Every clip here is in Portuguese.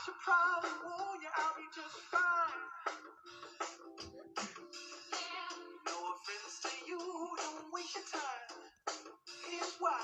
should probably warn you, I'll be just fine. No offense to you, don't waste your time. Here's why.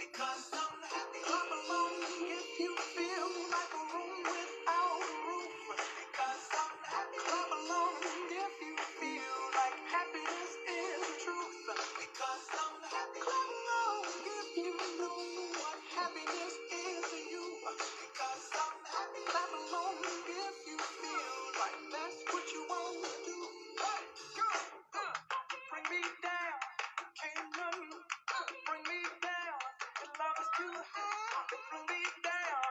Because I'm happy I'm alone if you feel like a room without a roof. Because I'm happy I'm alone if you feel like happiness is the truth. Because I'm happy I'm alone if you know what happiness is to you. Because I'm happy I'm alone if you feel like that's what you want to do. Hey, go! Bring me down. Can't nothing bring me down. Your love is too high. Bring me down.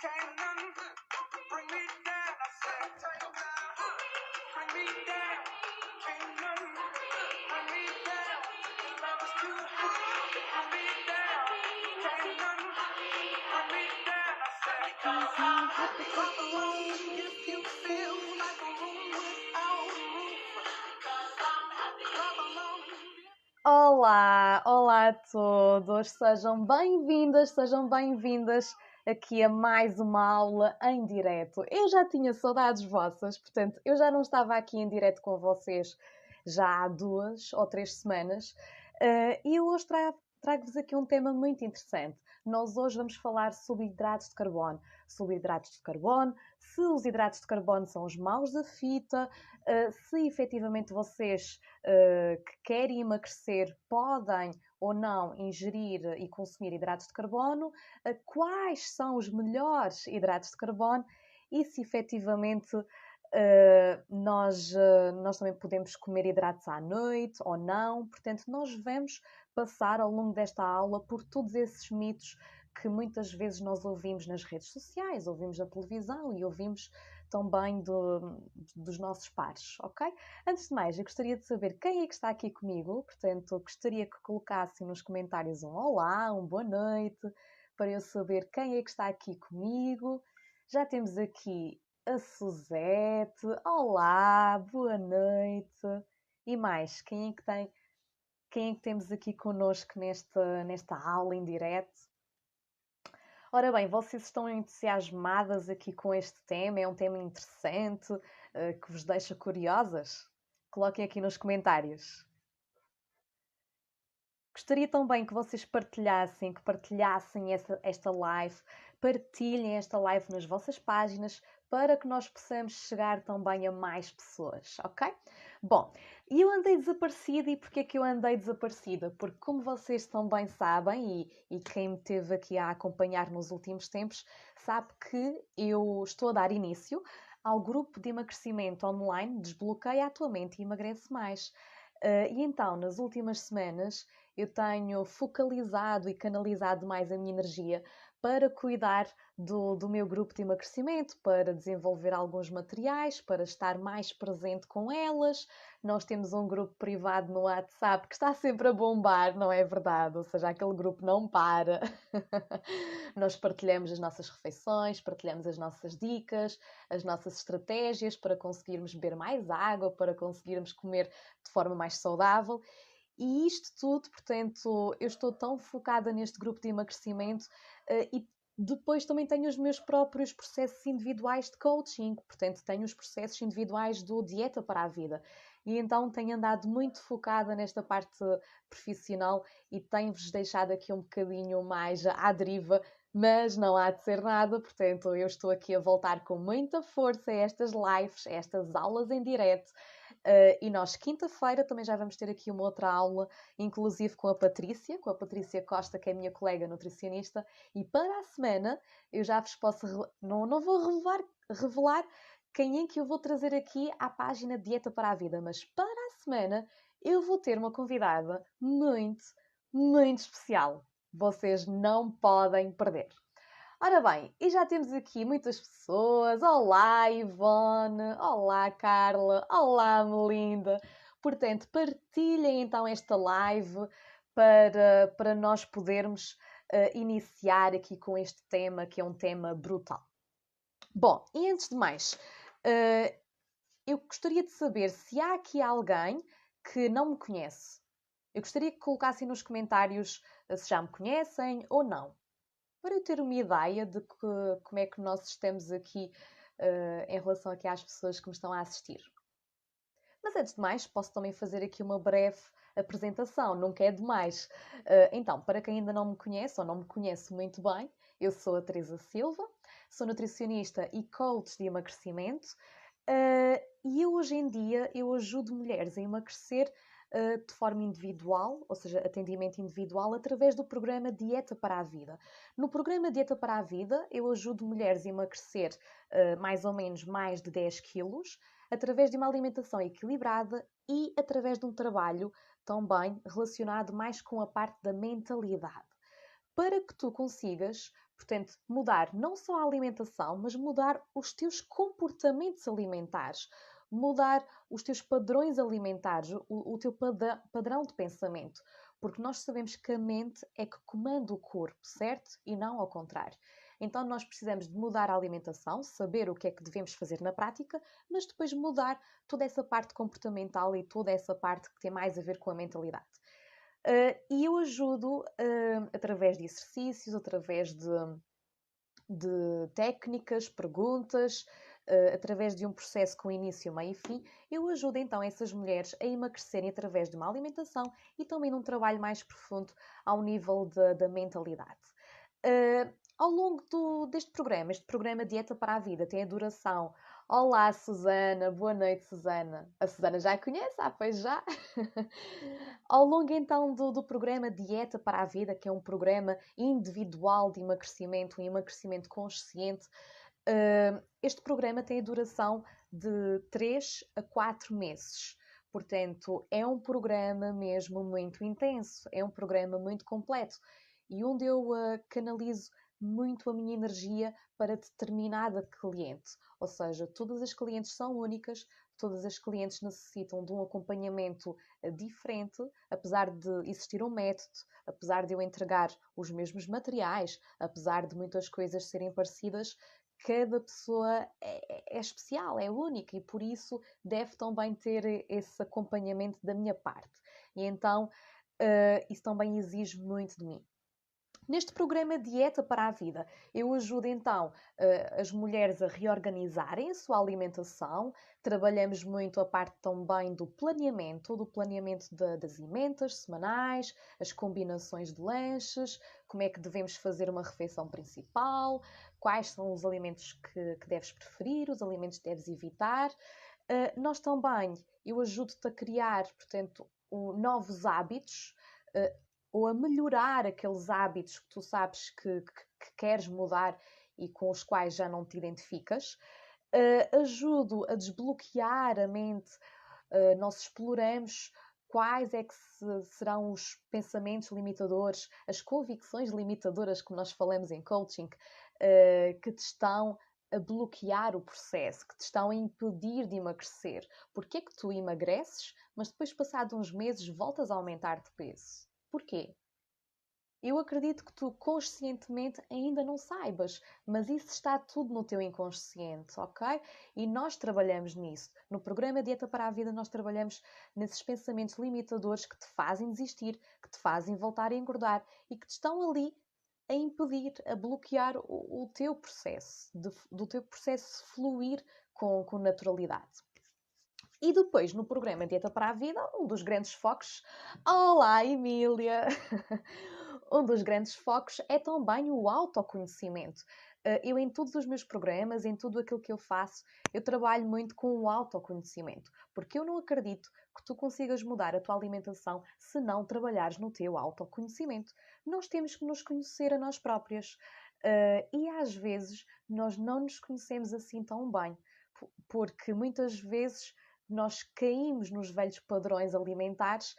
Can't nothing bring me down. I said, take it down. Bring me down. Can't nothing bring me down. Your love is too high. Bring me down. Can't nothing bring me down. I said, because I'm happy I'm alone if you feel like a room without a roof. Because I'm happy I'm alone. Olá, olá a todos, sejam bem-vindas aqui a mais uma aula em direto. Eu já tinha saudades vossas, portanto, eu já não estava aqui em direto com vocês já há 2 ou 3 semanas e hoje trago-vos aqui um tema muito interessante. Nós hoje vamos falar sobre hidratos de carbono. Se os hidratos de carbono são os maus da fita, se efetivamente vocês que querem emagrecer podem ou não ingerir e consumir hidratos de carbono, quais são os melhores hidratos de carbono e se efetivamente nós também podemos comer hidratos à noite ou não. Portanto, nós vamos passar ao longo desta aula por todos esses mitos que muitas vezes nós ouvimos nas redes sociais, ouvimos na televisão e ouvimos também dos nossos pares, ok? Antes de mais, eu gostaria de saber quem é que está aqui comigo, portanto, gostaria que colocassem nos comentários um olá, um boa noite, para eu saber quem é que está aqui comigo. Já temos aqui a Suzete, olá, boa noite. E mais, quem é que temos aqui connosco nesta aula em direto? Ora bem, vocês estão entusiasmadas aqui com este tema? É um tema interessante, que vos deixa curiosas? Coloquem aqui nos comentários. Gostaria também que vocês partilhassem esta live, partilhem esta live nas vossas páginas para que nós possamos chegar também a mais pessoas, ok? Bom, e eu andei desaparecida, e porquê que eu andei desaparecida? Porque como vocês também sabem, e quem me teve aqui a acompanhar nos últimos tempos, sabe que eu estou a dar início ao grupo de emagrecimento online Desbloqueia a tua mente e emagrece mais. E então, nas últimas semanas, eu tenho focalizado e canalizado mais a minha energia para cuidar do meu grupo de emagrecimento, para desenvolver alguns materiais, para estar mais presente com elas. Nós temos um grupo privado no WhatsApp que está sempre a bombar, não é verdade? Ou seja, aquele grupo não para. Nós partilhamos as nossas refeições, partilhamos as nossas dicas, as nossas estratégias para conseguirmos beber mais água, para conseguirmos comer de forma mais saudável. E isto tudo, portanto, eu estou tão focada neste grupo de emagrecimento e depois também tenho os meus próprios processos individuais de coaching, portanto, tenho os processos individuais do Dieta para a Vida. E então tenho andado muito focada nesta parte profissional e tenho-vos deixado aqui um bocadinho mais à deriva, mas não há de ser nada, portanto, eu estou aqui a voltar com muita força a estas lives, a estas aulas em direto. E nós, quinta-feira, também já vamos ter aqui uma outra aula, inclusive com a Patrícia Costa, que é a minha colega nutricionista. E para a semana, eu já vos posso... Não vou revelar quem é que eu vou trazer aqui à página Dieta para a Vida, mas para a semana eu vou ter uma convidada muito, muito especial. Vocês não podem perder. Ora bem, e já temos aqui muitas pessoas. Olá, Ivone. Olá, Carla. Olá, Melinda. Portanto, partilhem então esta live para nós podermos iniciar aqui com este tema, que é um tema brutal. Bom, e antes de mais, eu gostaria de saber se há aqui alguém que não me conhece. Eu gostaria que colocassem nos comentários se já me conhecem ou não. para eu ter uma ideia de como é que nós estamos aqui em relação aqui às pessoas que me estão a assistir. Mas antes de mais, posso também fazer aqui uma breve apresentação, nunca é demais. Então, para quem ainda não me conhece ou não me conhece muito bem, eu sou a Teresa Silva, sou nutricionista e coach de emagrecimento e eu hoje em dia eu ajudo mulheres a emagrecer de forma individual, ou seja, atendimento individual, através do programa Dieta para a Vida. No programa Dieta para a Vida, eu ajudo mulheres a emagrecer mais ou menos mais de 10 quilos, através de uma alimentação equilibrada e através de um trabalho também relacionado mais com a parte da mentalidade. Para que tu consigas, portanto, mudar não só a alimentação, mas mudar os teus comportamentos alimentares, mudar os teus padrões alimentares, o teu padrão de pensamento. Porque nós sabemos que a mente é que comanda o corpo, certo? E não ao contrário. Então nós precisamos de mudar a alimentação, saber o que é que devemos fazer na prática, mas depois mudar toda essa parte comportamental e toda essa parte que tem mais a ver com a mentalidade. E eu ajudo através de exercícios, através de técnicas, perguntas, através de um processo com início, meio e fim, eu ajudo então essas mulheres a emagrecerem através de uma alimentação e também num trabalho mais profundo ao nível da mentalidade. Ao longo deste programa, este programa Dieta para a Vida tem a duração. Olá, Susana, boa noite, Susana. A Susana já a conhece? Ah, pois já. Ao longo então do programa Dieta para a Vida, que é um programa individual de emagrecimento, um emagrecimento consciente, este programa tem a duração de 3 a 4 meses. Portanto, é um programa mesmo muito intenso, é um programa muito completo e onde eu canalizo muito a minha energia para determinada cliente. Ou seja, todas as clientes são únicas, todas as clientes necessitam de um acompanhamento diferente, apesar de existir um método, apesar de eu entregar os mesmos materiais, apesar de muitas coisas serem parecidas, cada pessoa é especial, é única e por isso deve também ter esse acompanhamento da minha parte. E então isso também exige muito de mim. Neste programa Dieta para a Vida, eu ajudo então as mulheres a reorganizarem a sua alimentação. Trabalhamos muito a parte também do planeamento das emendas semanais, as combinações de lanches, como é que devemos fazer uma refeição principal, quais são os alimentos que deves preferir, os alimentos que deves evitar. Nós também, eu ajudo-te a criar, portanto, novos hábitos, ou a melhorar aqueles hábitos que tu sabes que queres mudar e com os quais já não te identificas. Ajudo a desbloquear a mente. Nós exploramos quais é que serão os pensamentos limitadores, as convicções limitadoras que nós falamos em coaching, que te estão a bloquear o processo, que te estão a impedir de emagrecer. Porque é que tu emagreces, mas depois, passados uns meses, voltas a aumentar de peso? Porquê? Eu acredito que tu conscientemente ainda não saibas, mas isso está tudo no teu inconsciente, ok? E nós trabalhamos nisso. No programa Dieta para a Vida, nós trabalhamos nesses pensamentos limitadores que te fazem desistir, que te fazem voltar a engordar e que te estão ali a impedir, a bloquear o teu processo, do teu processo fluir com naturalidade. E depois, no programa Dieta para a Vida, um dos grandes focos... Olá, Emília! Um dos grandes focos é também o autoconhecimento. Eu, em todos os meus programas, em tudo aquilo que eu faço, eu trabalho muito com o autoconhecimento, porque eu não acredito que tu consigas mudar a tua alimentação se não trabalhares no teu autoconhecimento. Nós temos que nos conhecer a nós próprias. E às vezes nós não nos conhecemos assim tão bem, porque muitas vezes nós caímos nos velhos padrões alimentares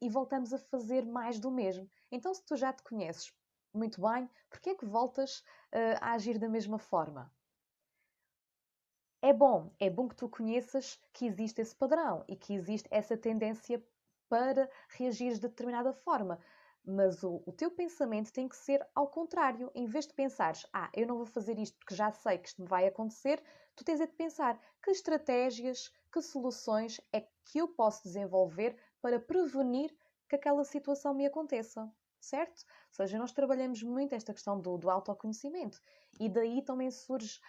e voltamos a fazer mais do mesmo. Então, se tu já te conheces muito bem, porquê é que voltas a agir da mesma forma? É bom que tu conheças que existe esse padrão e que existe essa tendência para reagir de determinada forma. Mas o teu pensamento tem que ser ao contrário. Em vez de pensares, eu não vou fazer isto porque já sei que isto me vai acontecer, tu tens de pensar que estratégias, que soluções é que eu posso desenvolver para prevenir que aquela situação me aconteça. certo? Ou seja, nós trabalhamos muito esta questão do autoconhecimento e daí também surge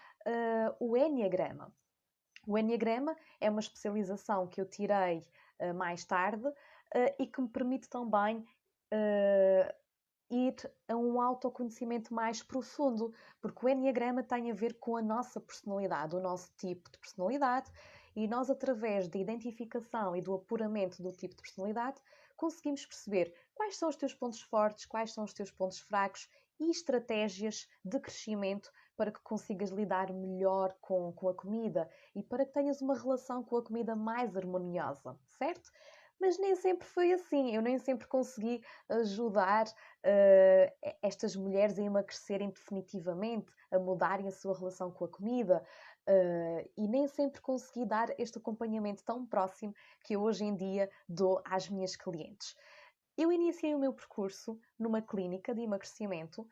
o Enneagrama. O Enneagrama é uma especialização que eu tirei mais tarde e que me permite também ir a um autoconhecimento mais profundo, porque o Enneagrama tem a ver com a nossa personalidade, o nosso tipo de personalidade, e nós, através da identificação e do apuramento do tipo de personalidade, conseguimos perceber quais são os teus pontos fortes, quais são os teus pontos fracos e estratégias de crescimento para que consigas lidar melhor com a comida e para que tenhas uma relação com a comida mais harmoniosa, certo? Mas nem sempre foi assim. Eu nem sempre consegui ajudar estas mulheres a emagrecerem definitivamente, a mudarem a sua relação com a comida. E nem sempre consegui dar este acompanhamento tão próximo que eu hoje em dia dou às minhas clientes. Eu iniciei o meu percurso numa clínica de emagrecimento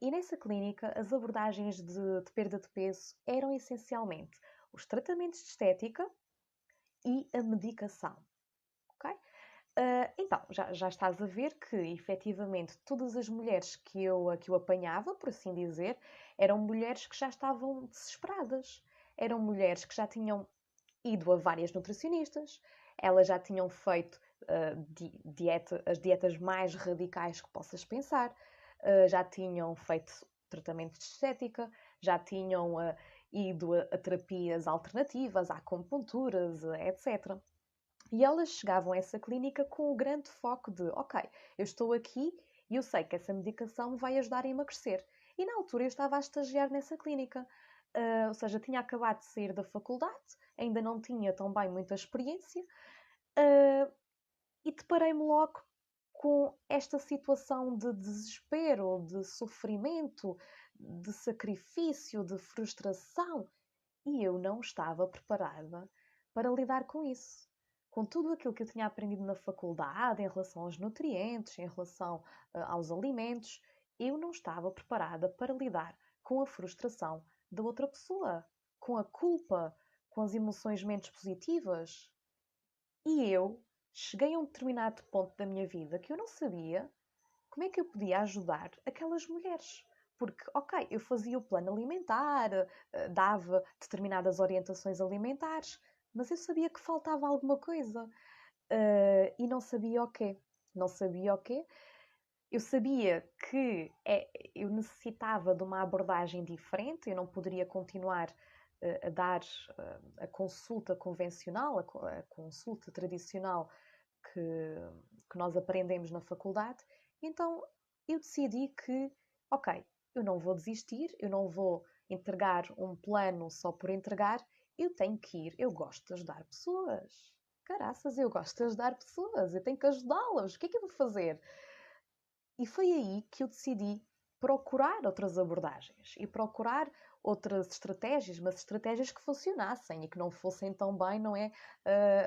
e nessa clínica as abordagens de perda de peso eram essencialmente os tratamentos de estética e a medicação. Okay? Então, já estás a ver que, efetivamente, todas as mulheres que eu apanhava, por assim dizer, eram mulheres que já estavam desesperadas. Eram mulheres que já tinham ido a várias nutricionistas, elas já tinham feito as dietas mais radicais que possas pensar, já tinham feito tratamentos de estética, já tinham ido a terapias alternativas, a acupunturas, etc. E elas chegavam a essa clínica com o grande foco de, ok, eu estou aqui e eu sei que essa medicação me vai ajudar a emagrecer. E na altura eu estava a estagiar nessa clínica, ou seja, tinha acabado de sair da faculdade, ainda não tinha também muita experiência, e deparei-me logo com esta situação de desespero, de sofrimento, de sacrifício, de frustração, e eu não estava preparada para lidar com isso. Com tudo aquilo que eu tinha aprendido na faculdade, em relação aos nutrientes, em relação aos alimentos, eu não estava preparada para lidar com a frustração da outra pessoa, com a culpa, com as emoções menos positivas. E eu cheguei a um determinado ponto da minha vida que eu não sabia como é que eu podia ajudar aquelas mulheres. Porque, ok, eu fazia o plano alimentar, dava determinadas orientações alimentares, mas eu sabia que faltava alguma coisa e não sabia o quê. Não sabia o quê. Eu sabia que eu necessitava de uma abordagem diferente, eu não poderia continuar a dar a consulta convencional, a consulta tradicional que nós aprendemos na faculdade. Então eu decidi que, ok, eu não vou desistir, eu não vou entregar um plano só por entregar, eu tenho que ir, eu gosto de ajudar pessoas. Caraças, eu gosto de ajudar pessoas, eu tenho que ajudá-las, o que é que eu vou fazer? E foi aí que eu decidi procurar outras abordagens e procurar outras estratégias, mas estratégias que funcionassem e que não fossem tão bem, não é,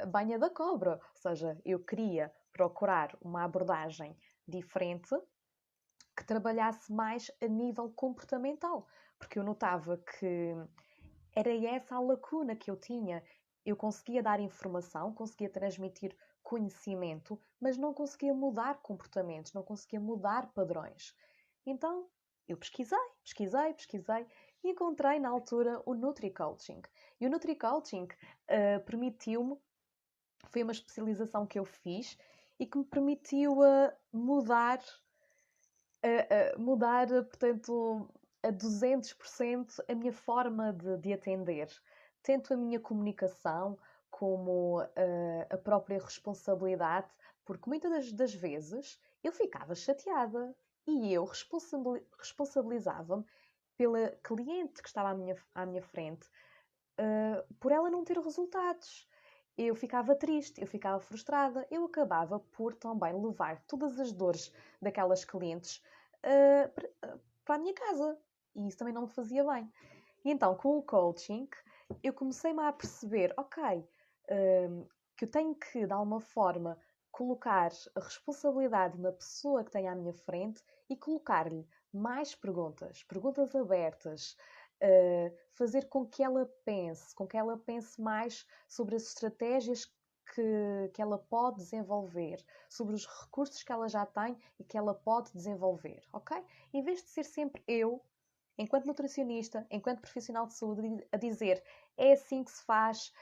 banha da cobra. Ou seja, eu queria procurar uma abordagem diferente que trabalhasse mais a nível comportamental, porque eu notava que era essa a lacuna que eu tinha. Eu conseguia dar informação, conseguia transmitir conhecimento, mas não conseguia mudar comportamentos, não conseguia mudar padrões. Então, eu pesquisei e encontrei na altura o Nutri-Coaching. E o Nutri-Coaching permitiu-me, foi uma especialização que eu fiz e que me permitiu mudar, portanto, a 200% a minha forma de atender. Tanto a minha comunicação como a própria responsabilidade, porque muitas das vezes eu ficava chateada e eu responsabilizava-me pela cliente que estava à minha frente por ela não ter resultados. Eu ficava triste, eu ficava frustrada, eu acabava por também levar todas as dores daquelas clientes para a minha casa. E isso também não me fazia bem. E então, com o coaching, eu comecei-me a perceber, ok, que eu tenho que, de alguma forma, colocar a responsabilidade na pessoa que tem à minha frente e colocar-lhe mais perguntas abertas, fazer com que ela pense mais sobre as estratégias que ela pode desenvolver, sobre os recursos que ela já tem e que ela pode desenvolver, ok? Em vez de ser sempre eu, enquanto nutricionista, enquanto profissional de saúde, a dizer é assim que se faz,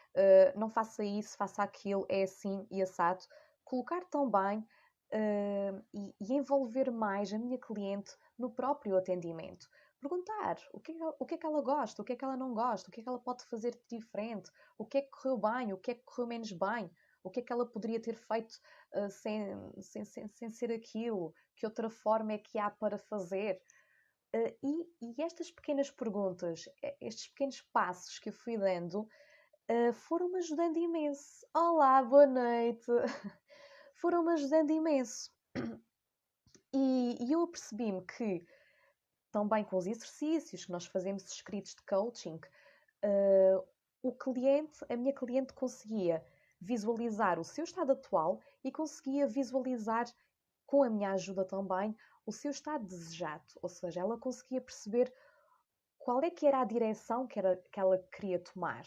não faça isso, faça aquilo, é assim e assado, colocar também e envolver mais a minha cliente no próprio atendimento. Perguntar o que é que ela gosta, o que é que ela não gosta, o que é que ela pode fazer de diferente, o que é que correu bem, o que é que correu menos bem, o que é que ela poderia ter feito sem ser aquilo, que outra forma é que há para fazer. E estas pequenas perguntas, estes pequenos passos que eu fui dando, foram-me ajudando imenso. Olá, boa noite! Foram-me ajudando imenso. E eu apercebi-me que, também com os exercícios que nós fazemos escritos de coaching, o cliente, a minha cliente conseguia visualizar o seu estado atual e conseguia visualizar, com a minha ajuda também, o seu estado desejado. Ou seja, ela conseguia perceber qual é que era a direção que ela queria tomar,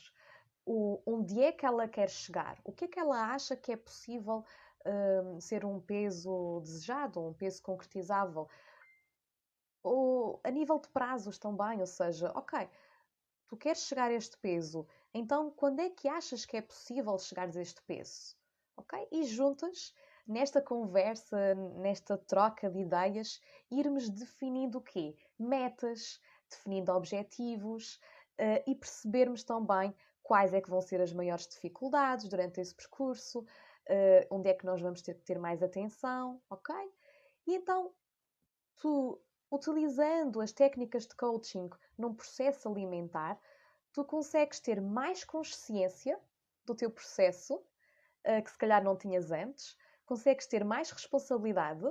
onde é que ela quer chegar, o que é que ela acha que é possível ser um peso desejado, um peso concretizável, ou a nível de prazos também, ou seja, ok, tu queres chegar a este peso, então quando é que achas que é possível chegares a este peso? Ok? E juntas, nesta conversa, nesta troca de ideias, irmos definindo o quê? Metas, definindo objetivos e percebermos também quais é que vão ser as maiores dificuldades durante esse percurso, onde é que nós vamos ter que ter mais atenção, ok? E então, tu, utilizando as técnicas de coaching num processo alimentar, tu consegues ter mais consciência do teu processo, que se calhar não tinhas antes, consegues ter mais responsabilidade,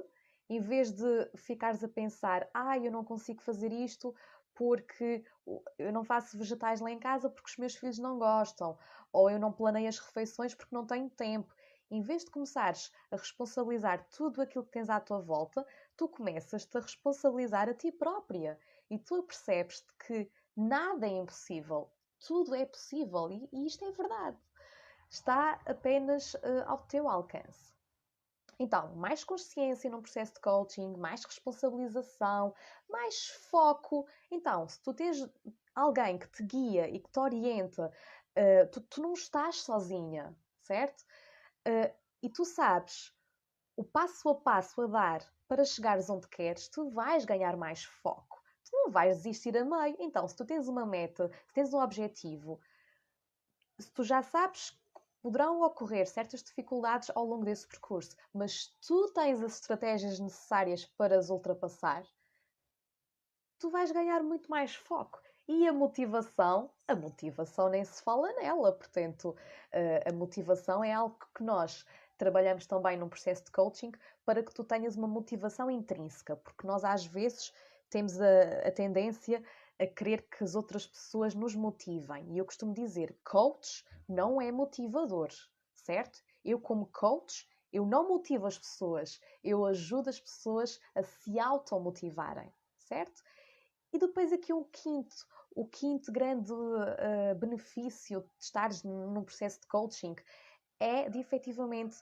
em vez de ficares a pensar, eu não consigo fazer isto porque eu não faço vegetais lá em casa porque os meus filhos não gostam, ou eu não planeio as refeições porque não tenho tempo. Em vez de começares a responsabilizar tudo aquilo que tens à tua volta, tu começas-te a responsabilizar a ti própria e tu percebes-te que nada é impossível, tudo é possível e isto é verdade. Está apenas ao teu alcance. Então, mais consciência num processo de coaching, mais responsabilização, mais foco. Então, se tu tens alguém que te guia e que te orienta, tu não estás sozinha, certo? E tu sabes o passo a passo a dar para chegares onde queres, tu vais ganhar mais foco. Tu não vais desistir a meio. Então, se tu tens uma meta, se tens um objetivo, se tu já sabes que poderão ocorrer certas dificuldades ao longo desse percurso, mas tu tens as estratégias necessárias para as ultrapassar, tu vais ganhar muito mais foco. E a motivação nem se fala nela, portanto, a motivação é algo que nós trabalhamos também num processo de coaching para que tu tenhas uma motivação intrínseca, porque nós às vezes temos a tendência a querer que as outras pessoas nos motivem. E eu costumo dizer, coach não é motivador, certo? Eu como coach, eu não motivo as pessoas, eu ajudo as pessoas a se automotivarem, certo? E depois aqui o quinto grande benefício de estares num processo de coaching é de efetivamente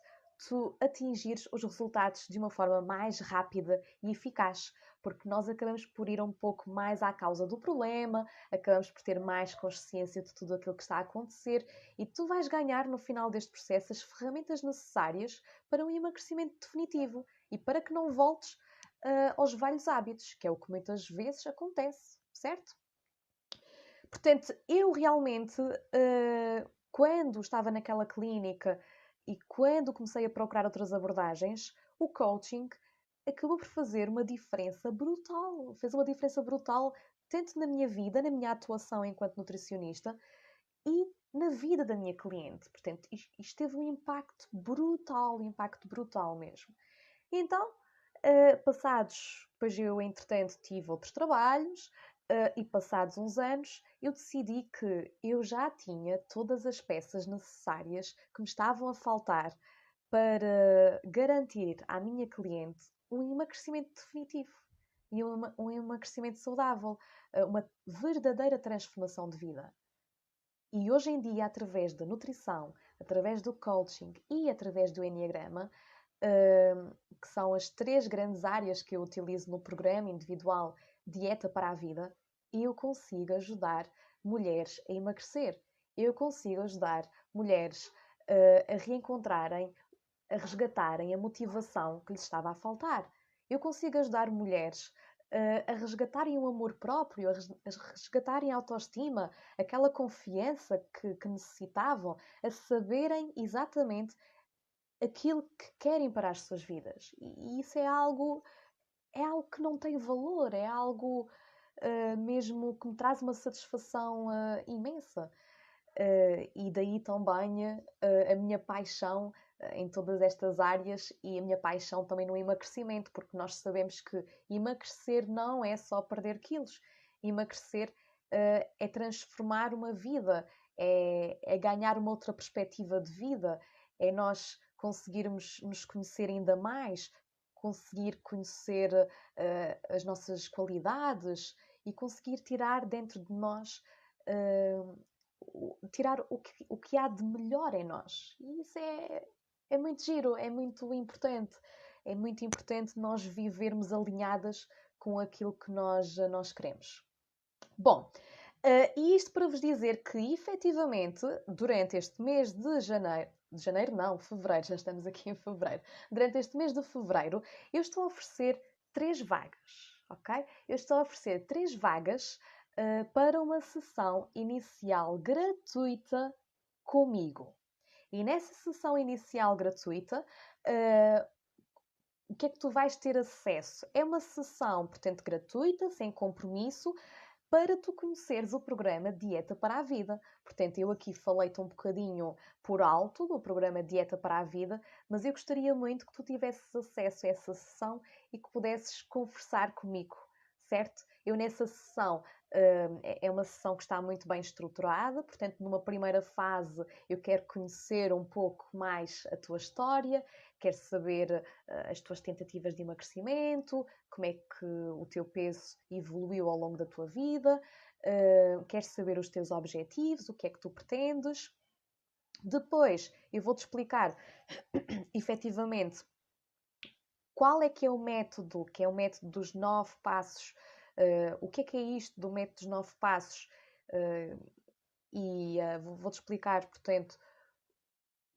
tu atingires os resultados de uma forma mais rápida e eficaz, porque nós acabamos por ir um pouco mais à causa do problema, acabamos por ter mais consciência de tudo aquilo que está a acontecer e tu vais ganhar no final deste processo as ferramentas necessárias para um emagrecimento definitivo e para que não voltes aos velhos hábitos, que é o que muitas vezes acontece, certo? Portanto, eu realmente, quando estava naquela clínica e quando comecei a procurar outras abordagens, o coaching acabou por fazer uma diferença brutal. Fez uma diferença brutal tanto na minha vida, na minha atuação enquanto nutricionista e na vida da minha cliente. Portanto, isto teve um impacto brutal mesmo. E então, depois eu entretanto tive outros trabalhos e passados uns anos eu decidi que eu já tinha todas as peças necessárias que me estavam a faltar para garantir à minha cliente um emagrecimento definitivo e um emagrecimento saudável, uma verdadeira transformação de vida. E hoje em dia, através da nutrição, através do coaching e através do Enneagrama, que são as 3 grandes áreas que eu utilizo no programa individual Dieta para a Vida, eu consigo ajudar mulheres a emagrecer. Eu consigo ajudar mulheres a reencontrarem, a resgatarem a motivação que lhes estava a faltar. Eu consigo ajudar mulheres a resgatarem o amor próprio, a resgatarem a autoestima, aquela confiança que necessitavam, a saberem exatamente aquilo que querem para as suas vidas. E isso é algo que não tem valor, é algo mesmo que me traz uma satisfação imensa. E daí também a minha paixão em todas estas áreas e a minha paixão também no emagrecimento, porque nós sabemos que emagrecer não é só perder quilos. Emagrecer é transformar uma vida, é ganhar uma outra perspectiva de vida, é nós conseguirmos nos conhecer ainda mais, conseguir conhecer as nossas qualidades e conseguir tirar dentro de nós tirar o que há de melhor em nós. E isso é muito giro, é muito importante. É muito importante nós vivermos alinhadas com aquilo que nós queremos. Bom, e isto para vos dizer que, efetivamente, durante este mês de janeiro não, fevereiro, já estamos aqui em fevereiro. Durante este mês de fevereiro, eu estou a oferecer 3 vagas, ok? Eu estou a oferecer 3 vagas para uma sessão inicial gratuita comigo. E nessa sessão inicial gratuita, o que é que tu vais ter acesso? É uma sessão, portanto, gratuita, sem compromisso, para tu conheceres o programa Dieta para a Vida. Portanto, eu aqui falei-te um bocadinho por alto do programa Dieta para a Vida, mas eu gostaria muito que tu tivesses acesso a essa sessão e que pudesses conversar comigo, certo? Eu nessa sessão, é uma sessão que está muito bem estruturada, portanto, numa primeira fase eu quero conhecer um pouco mais a tua história, quero saber as tuas tentativas de emagrecimento, como é que o teu peso evoluiu ao longo da tua vida, quero saber os teus objetivos, o que é que tu pretendes. Depois eu vou-te explicar efetivamente qual é que é o método, que é o método dos 9 passos, o que é isto do método dos 9 passos, e vou-te explicar, portanto,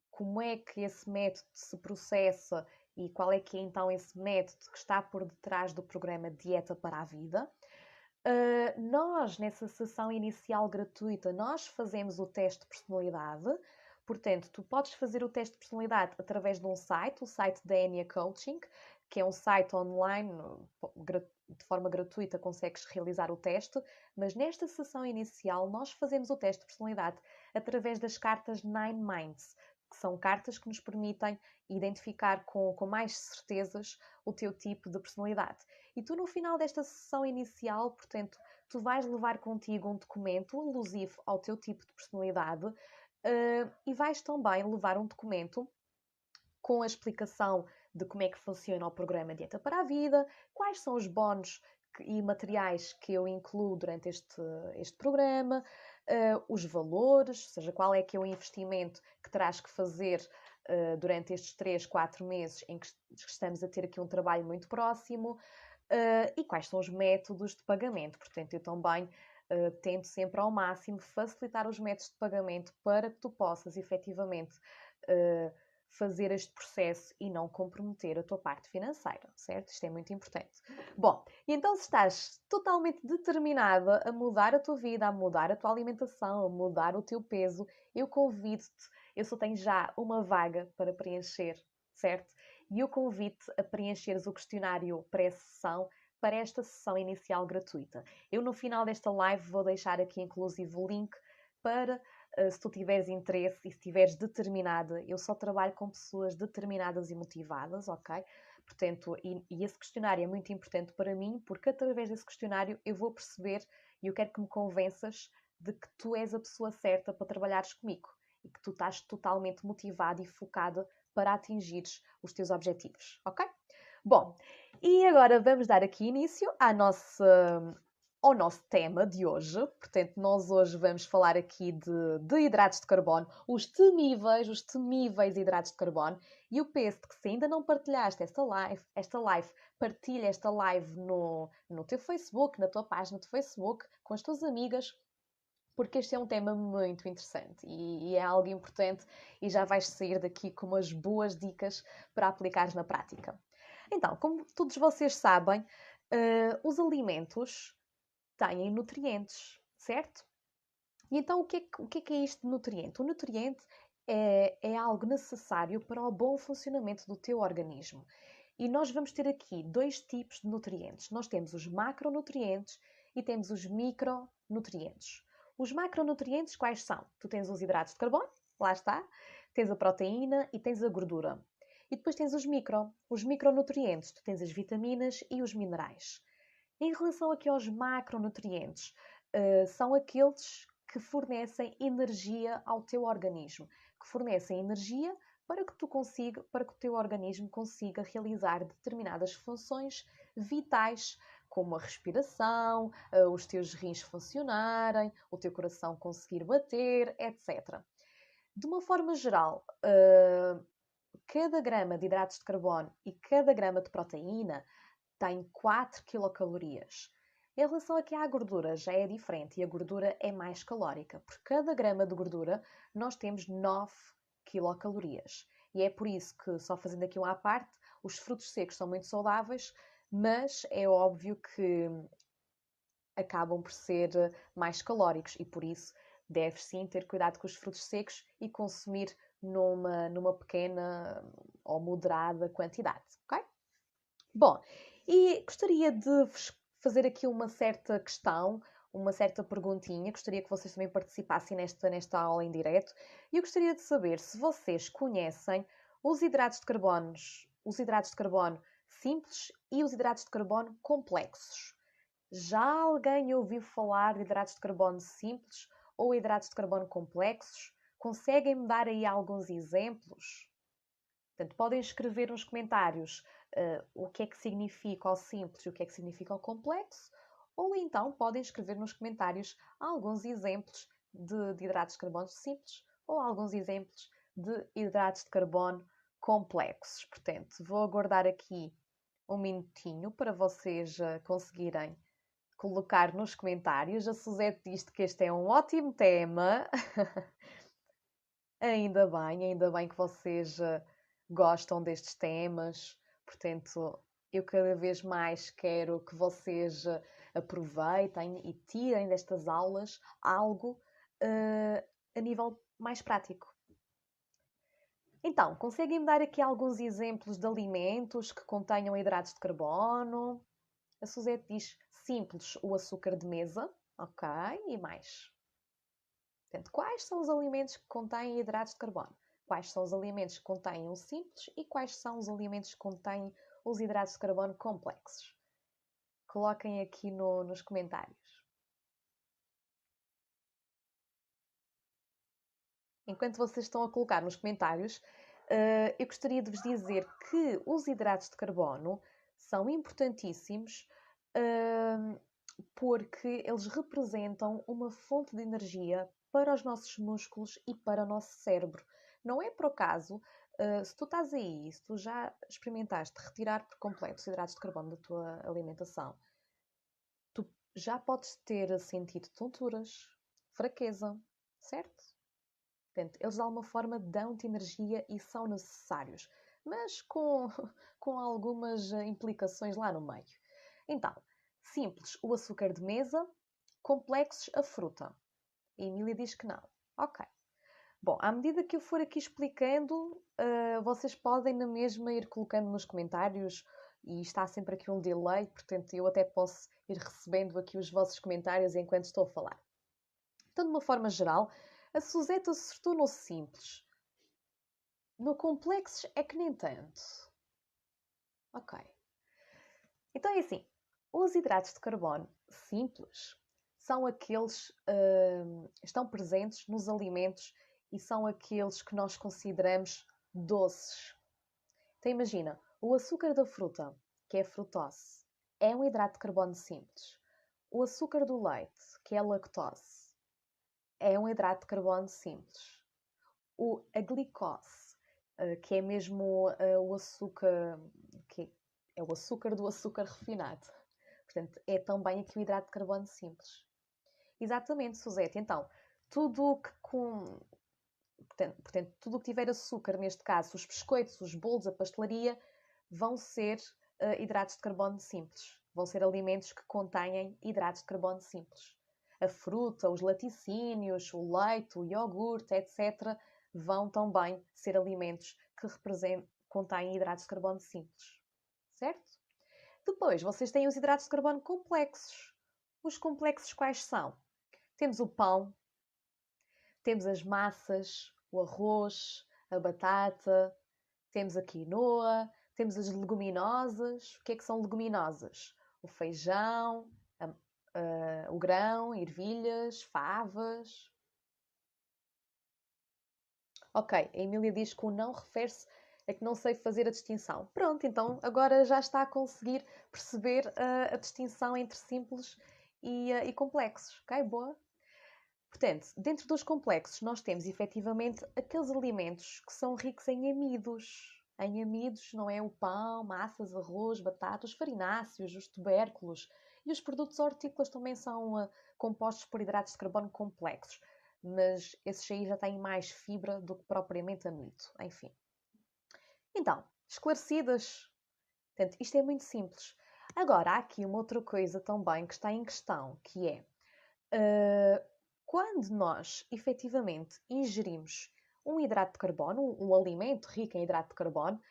como é que esse método se processa e qual é que é então esse método que está por detrás do programa Dieta para a Vida. Nós, nessa sessão inicial gratuita, nós fazemos o teste de personalidade. Portanto, tu podes fazer o teste de personalidade através de um site, o site da Enia Coaching, que é um site online, de forma gratuita consegues realizar o teste, mas nesta sessão inicial nós fazemos o teste de personalidade através das cartas Nine Minds, que são cartas que nos permitem identificar com mais certezas o teu tipo de personalidade. E tu, no final desta sessão inicial, portanto, tu vais levar contigo um documento alusivo ao teu tipo de personalidade e vais também levar um documento com a explicação de como é que funciona o programa Dieta para a Vida, quais são os bónus e materiais que eu incluo durante este programa, os valores, ou seja, qual é que é o investimento que terás que fazer durante estes 3, 4 meses em que estamos a ter aqui um trabalho muito próximo, e quais são os métodos de pagamento. Portanto, eu também tento sempre ao máximo facilitar os métodos de pagamento para que tu possas efetivamente fazer este processo e não comprometer a tua parte financeira, certo? Isto é muito importante. Bom, e então se estás totalmente determinada a mudar a tua vida, a mudar a tua alimentação, a mudar o teu peso, eu convido-te, eu só tenho já uma vaga para preencher, certo? E eu convido-te a preencheres o questionário pré-sessão para esta sessão inicial gratuita. Eu no final desta live vou deixar aqui inclusive o link para se tu tiveres interesse e se estiveres determinada. Eu só trabalho com pessoas determinadas e motivadas, ok? Portanto, e esse questionário é muito importante para mim, porque através desse questionário eu vou perceber e eu quero que me convenças de que tu és a pessoa certa para trabalhares comigo e que tu estás totalmente motivada e focada para atingires os teus objetivos, ok? Bom, e agora vamos dar aqui início à nossa ao nosso tema de hoje. Portanto, nós hoje vamos falar aqui de hidratos de carbono, os temíveis hidratos de carbono. E eu peço que, se ainda não partilhaste esta live, partilha esta live no teu Facebook, na tua página de Facebook, com as tuas amigas, porque este é um tema muito interessante e é algo importante e já vais sair daqui com umas boas dicas para aplicares na prática. Então, como todos vocês sabem, os alimentos têm nutrientes, certo? E então, o que é isto de nutriente? O nutriente é algo necessário para o bom funcionamento do teu organismo. E nós vamos ter aqui dois tipos de nutrientes. Nós temos os macronutrientes e temos os micronutrientes. Os macronutrientes quais são? Tu tens os hidratos de carbono, lá está, tens a proteína e tens a gordura. E depois tens os micronutrientes, tu tens as vitaminas e os minerais. Em relação aqui aos macronutrientes, são aqueles que fornecem energia ao teu organismo, que fornecem energia para que o teu organismo consiga realizar determinadas funções vitais, como a respiração, os teus rins funcionarem, o teu coração conseguir bater, etc. De uma forma geral, cada grama de hidratos de carbono e cada grama de proteína tem 4 quilocalorias. Em relação aqui à gordura já é diferente e a gordura é mais calórica. Por cada grama de gordura nós temos 9 quilocalorias. E é por isso que, só fazendo aqui uma à parte, os frutos secos são muito saudáveis, mas é óbvio que acabam por ser mais calóricos e por isso deves sim ter cuidado com os frutos secos e consumir numa pequena ou moderada quantidade, ok? Bom, e gostaria de vos fazer aqui uma certa questão, uma certa perguntinha. Gostaria que vocês também participassem nesta aula em direto. E eu gostaria de saber se vocês conhecem os hidratos de carbono simples e os hidratos de carbono complexos. Já alguém ouviu falar de hidratos de carbono simples ou hidratos de carbono complexos? Conseguem-me dar aí alguns exemplos? Portanto, podem escrever nos comentários o que é que significa o simples e o que é que significa o complexo, ou então podem escrever nos comentários alguns exemplos de hidratos de carbono simples ou alguns exemplos de hidratos de carbono complexos. Portanto, vou aguardar aqui um minutinho para vocês conseguirem colocar nos comentários. A Suzete diz que este é um ótimo tema. Ainda bem que vocês gostam destes temas. Portanto, eu cada vez mais quero que vocês aproveitem e tirem destas aulas algo a nível mais prático. Então, conseguem-me dar aqui alguns exemplos de alimentos que contenham hidratos de carbono? A Suzete diz simples, o açúcar de mesa. Ok, e mais? Portanto, quais são os alimentos que contêm hidratos de carbono? Quais são os alimentos que contêm o simples e quais são os alimentos que contêm os hidratos de carbono complexos? Coloquem aqui nos comentários. Enquanto vocês estão a colocar nos comentários, eu gostaria de vos dizer que os hidratos de carbono são importantíssimos porque eles representam uma fonte de energia para os nossos músculos e para o nosso cérebro. Não é por acaso, se tu estás aí, se tu já experimentaste retirar por completo os hidratos de carbono da tua alimentação, tu já podes ter sentido tonturas, fraqueza, certo? Portanto, eles de alguma forma dão-te energia e são necessários, mas com algumas implicações lá no meio. Então, simples, o açúcar de mesa, complexos, a fruta. A Emília diz que não. Ok. Bom, à medida que eu for aqui explicando, vocês podem na mesma ir colocando nos comentários e está sempre aqui um delay, portanto eu até posso ir recebendo aqui os vossos comentários enquanto estou a falar. Então, de uma forma geral, a Suzete acertou no simples. No complexo é que nem tanto. Ok. Então é assim, os hidratos de carbono simples são aqueles que estão presentes nos alimentos e são aqueles que nós consideramos doces. Então imagina, o açúcar da fruta, que é a frutose, é um hidrato de carbono simples. O açúcar do leite, que é a lactose, é um hidrato de carbono simples. A glicose, que é mesmo o açúcar, que é o açúcar do açúcar refinado. Portanto, é também aqui o hidrato de carbono simples. Exatamente, Suzete. Então, tudo que portanto, tudo o que tiver açúcar, neste caso, os biscoitos, os bolos, a pastelaria, vão ser hidratos de carbono simples. Vão ser alimentos que contêm hidratos de carbono simples. A fruta, os laticínios, o leite, o iogurte, etc., vão também ser alimentos que contêm hidratos de carbono simples. Certo? Depois, vocês têm os hidratos de carbono complexos. Os complexos quais são? Temos o pão, temos as massas, o arroz, a batata, temos a quinoa, temos as leguminosas. O que é que são leguminosas? O feijão, o grão, ervilhas, favas. Ok, a Emília diz que o não refere-se a que não sei fazer a distinção. Pronto, então agora já está a conseguir perceber a distinção entre simples e complexos. Ok, boa. Portanto, dentro dos complexos nós temos efetivamente aqueles alimentos que são ricos em amidos. Em amidos, não é? O pão, massas, arroz, batatas, farináceos, os tubérculos e os produtos hortícolas também são compostos por hidratos de carbono complexos, mas esses aí já têm mais fibra do que propriamente amido. Enfim. Então, esclarecidas. Portanto, isto é muito simples. Agora, há aqui uma outra coisa também que está em questão, que é quando nós efetivamente ingerimos um hidrato de carbono, um alimento rico em hidrato de carbono,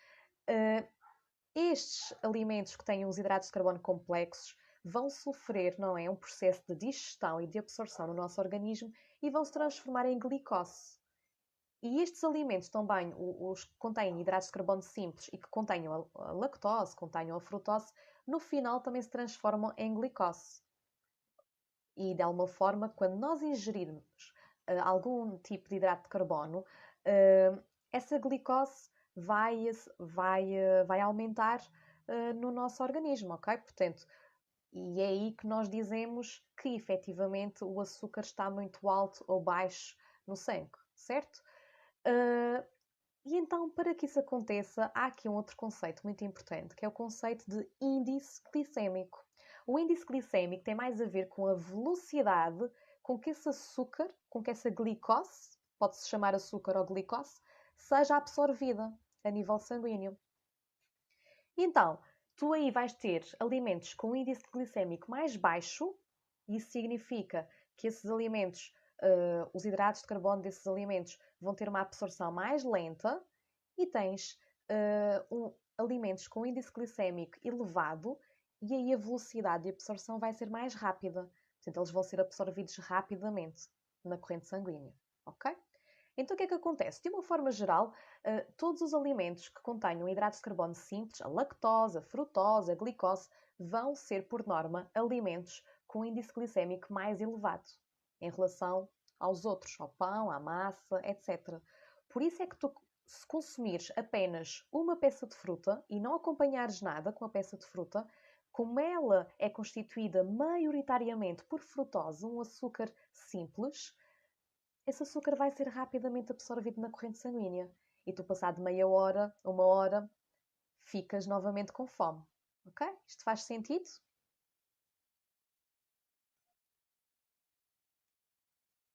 estes alimentos que têm os hidratos de carbono complexos vão sofrer, não é, um processo de digestão e de absorção no nosso organismo e vão se transformar em glicose. E estes alimentos também, os que contêm hidratos de carbono simples e que contenham a lactose, contenham a frutose, no final também se transformam em glicose. E, de alguma forma, quando nós ingerirmos algum tipo de hidrato de carbono, essa glicose vai aumentar no nosso organismo, ok? Portanto, e é aí que nós dizemos que, efetivamente, o açúcar está muito alto ou baixo no sangue, certo? E então, para que isso aconteça, há aqui um outro conceito muito importante, que é o conceito de índice glicémico. O índice glicémico tem mais a ver com a velocidade com que esse açúcar, com que essa glicose, pode-se chamar açúcar ou glicose, seja absorvida a nível sanguíneo. Então, tu aí vais ter alimentos com índice glicémico mais baixo, e isso significa que esses alimentos, os hidratos de carbono desses alimentos vão ter uma absorção mais lenta, e tens alimentos com índice glicémico elevado, e aí a velocidade de absorção vai ser mais rápida. Portanto, eles vão ser absorvidos rapidamente na corrente sanguínea. Ok? Então, o que é que acontece? De uma forma geral, todos os alimentos que contenham hidratos de carbono simples, a lactose, a frutose, a glicose, vão ser, por norma, alimentos com índice glicémico mais elevado em relação aos outros, ao pão, à massa, etc. Por isso é que tu, se consumires apenas uma peça de fruta e não acompanhares nada com a peça de fruta, como ela é constituída maioritariamente por frutose, um açúcar simples, esse açúcar vai ser rapidamente absorvido na corrente sanguínea. E tu, passado meia hora, uma hora, ficas novamente com fome. Ok? Isto faz sentido?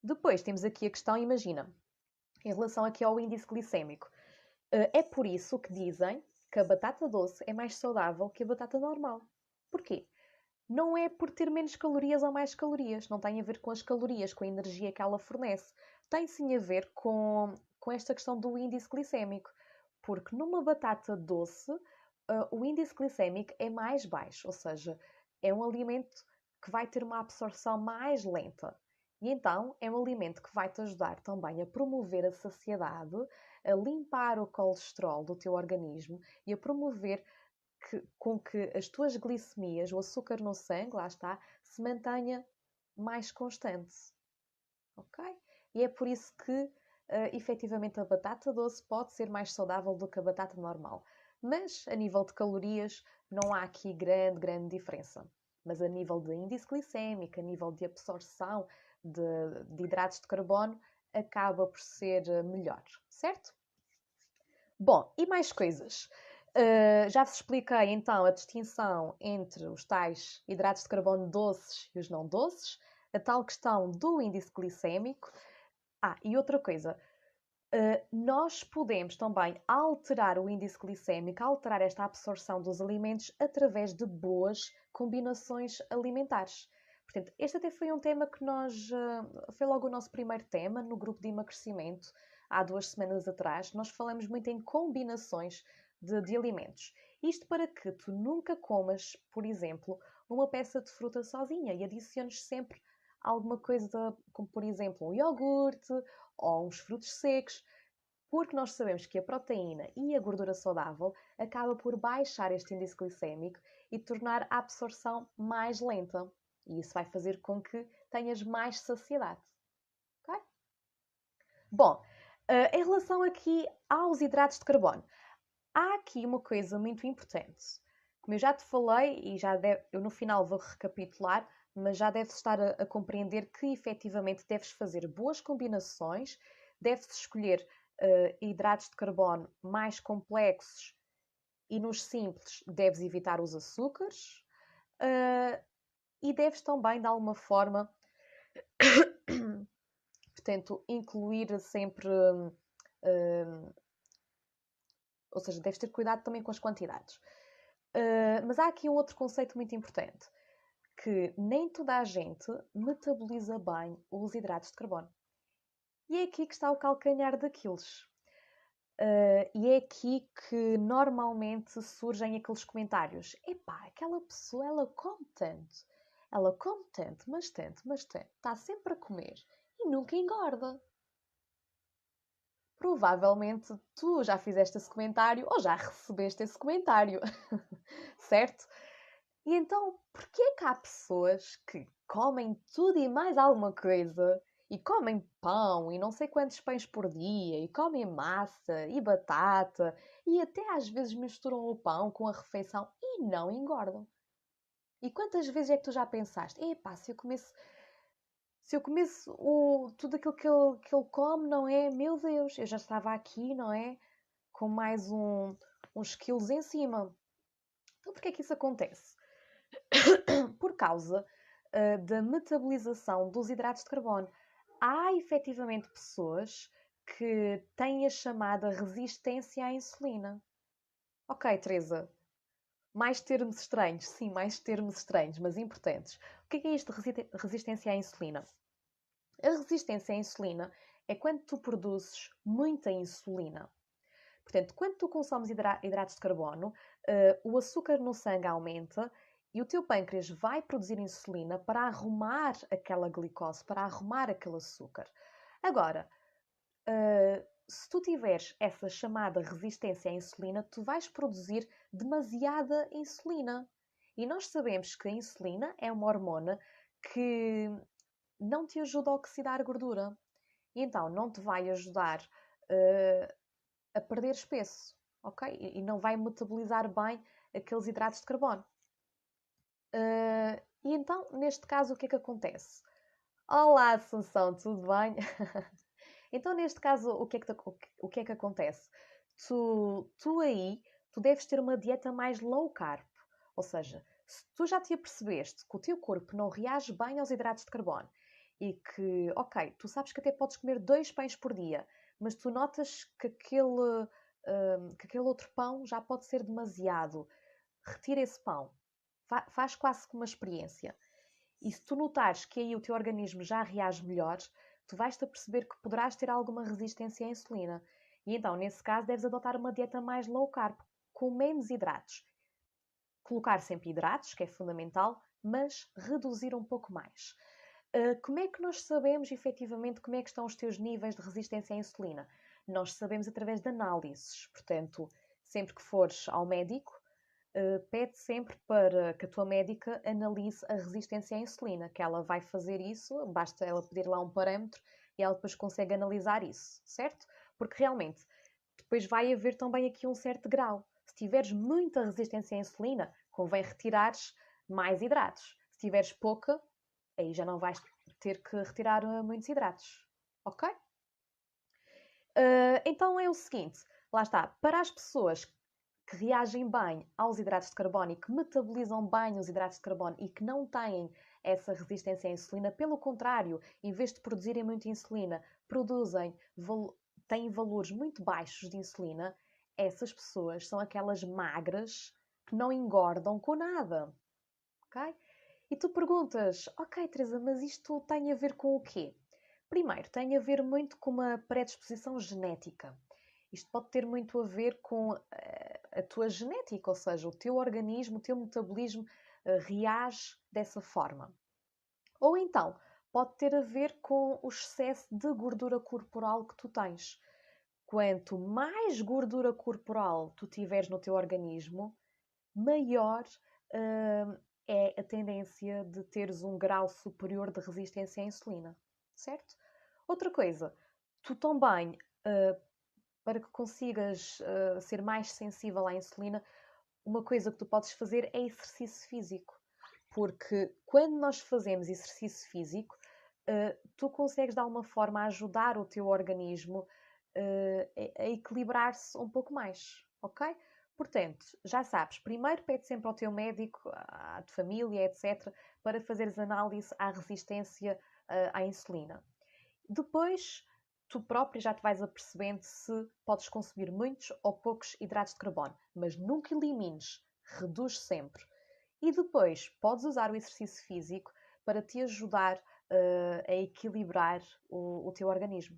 Depois temos aqui a questão, imagina, em relação aqui ao índice glicémico. É por isso que dizem que a batata doce é mais saudável que a batata normal. Porquê? Não é por ter menos calorias ou mais calorias. Não tem a ver com as calorias, com a energia que ela fornece. Tem sim a ver com esta questão do índice glicémico. Porque numa batata doce, o índice glicémico é mais baixo. Ou seja, é um alimento que vai ter uma absorção mais lenta. E então é um alimento que vai te ajudar também a promover a saciedade, a limpar o colesterol do teu organismo e a promover com que as tuas glicemias, o açúcar no sangue, lá está, se mantenha mais constante. Ok? E é por isso que, efetivamente, a batata doce pode ser mais saudável do que a batata normal. Mas, a nível de calorias, não há aqui grande diferença. mas a nível de índice glicémico, a nível de absorção de hidratos de carbono, acaba por ser melhor, certo? Bom, e mais coisas. Já vos expliquei então a distinção entre os tais hidratos de carbono doces e os não doces, a tal questão do índice glicémico. E outra coisa, nós podemos também alterar o índice glicémico, alterar esta absorção dos alimentos através de boas combinações alimentares. Portanto, este até foi um tema que foi logo o nosso primeiro tema no grupo de emagrecimento, há 2 semanas atrás. Nós falamos muito em combinações de alimentos. Isto para que tu nunca comas, por exemplo, uma peça de fruta sozinha e adiciones sempre alguma coisa, como por exemplo um iogurte ou uns frutos secos, porque nós sabemos que a proteína e a gordura saudável acaba por baixar este índice glicémico e tornar a absorção mais lenta. E isso vai fazer com que tenhas mais saciedade. Okay? Bom, em relação aqui aos hidratos de carbono, há aqui uma coisa muito importante. Como eu já te falei, e eu no final vou recapitular, mas já deves estar a compreender que efetivamente deves fazer boas combinações, deves escolher hidratos de carbono mais complexos e nos simples deves evitar os açúcares e deves também, de alguma forma, portanto, incluir sempre... ou seja, deves ter cuidado também com as quantidades. Mas há aqui um outro conceito muito importante, que nem toda a gente metaboliza bem os hidratos de carbono. E é aqui que está o calcanhar daqueles. E é aqui que normalmente surgem aqueles comentários. Epá, aquela pessoa, ela come tanto, mas tanto, está sempre a comer e nunca engorda. Provavelmente tu já fizeste esse comentário ou já recebeste esse comentário, certo? E então, porquê é que há pessoas que comem tudo e mais alguma coisa e comem pão e não sei quantos pães por dia e comem massa e batata e até às vezes misturam o pão com a refeição e não engordam? E quantas vezes é que tu já pensaste, epá, se eu comesse tudo aquilo que ele come, não é? Meu Deus, eu já estava aqui, não é? Com mais uns quilos em cima. Então, porquê é que isso acontece? Por causa da metabolização dos hidratos de carbono. Há efetivamente pessoas que têm a chamada resistência à insulina. Ok, Teresa, mais termos estranhos, sim, mais termos estranhos, mas importantes. O que é isto de resistência à insulina? A resistência à insulina é quando tu produzes muita insulina. Portanto, quando tu consomes hidratos de carbono, o açúcar no sangue aumenta e o teu pâncreas vai produzir insulina para arrumar aquela glicose, para arrumar aquele açúcar. Agora, se tu tiveres essa chamada resistência à insulina, tu vais produzir demasiada insulina. E nós sabemos que a insulina é uma hormona que não te ajuda a oxidar gordura. E então não te vai ajudar a perder espesso, ok? E não vai metabolizar bem aqueles hidratos de carbono. E então, neste caso, o que é que acontece? Olá, Assunção, tudo bem? Então, neste caso, o que é que acontece? Tu deves ter uma dieta mais low carb. Ou seja, se tu já te apercebeste que o teu corpo não reage bem aos hidratos de carbono e que, ok, tu sabes que até podes comer 2 pães por dia, mas tu notas que aquele outro pão já pode ser demasiado, retira esse pão. Faz quase como uma experiência. E se tu notares que aí o teu organismo já reage melhor, tu vais-te a perceber que poderás ter alguma resistência à insulina. E então, nesse caso, deves adotar uma dieta mais low carb, com menos hidratos. Colocar sempre hidratos, que é fundamental, mas reduzir um pouco mais. Como é que nós sabemos, efetivamente, como é que estão os teus níveis de resistência à insulina? Nós sabemos através de análises. Portanto, sempre que fores ao médico, pede sempre para que a tua médica analise a resistência à insulina, que ela vai fazer isso, basta ela pedir lá um parâmetro e ela depois consegue analisar isso, certo? Porque realmente, depois vai haver também aqui um certo grau. Se tiveres muita resistência à insulina, convém retirares mais hidratos. Se tiveres pouca, aí já não vais ter que retirar muitos hidratos. Ok? Então é o seguinte, lá está, para as pessoas que reagem bem aos hidratos de carbono e que metabolizam bem os hidratos de carbono e que não têm essa resistência à insulina, pelo contrário, em vez de produzirem muita insulina, têm valores muito baixos de insulina, essas pessoas são aquelas magras que não engordam com nada. Ok? E tu perguntas, ok, Teresa, mas isto tem a ver com o quê? Primeiro, tem a ver muito com uma predisposição genética. Isto pode ter muito a ver com a tua genética, ou seja, o teu organismo, o teu metabolismo reage dessa forma. Ou então, pode ter a ver com o excesso de gordura corporal que tu tens. Quanto mais gordura corporal tu tiveres no teu organismo, maior é a tendência de teres um grau superior de resistência à insulina, certo? Outra coisa, tu também, para que consigas ser mais sensível à insulina, uma coisa que tu podes fazer é exercício físico. Porque quando nós fazemos exercício físico, tu consegues de alguma forma ajudar o teu organismo a equilibrar-se um pouco mais, ok? Portanto, já sabes, primeiro pede sempre ao teu médico, à tua família, etc., para fazeres análise à resistência à insulina. Depois, tu próprio já te vais apercebendo se podes consumir muitos ou poucos hidratos de carbono, mas nunca elimines, reduz sempre. E depois, podes usar o exercício físico para te ajudar a equilibrar o teu organismo.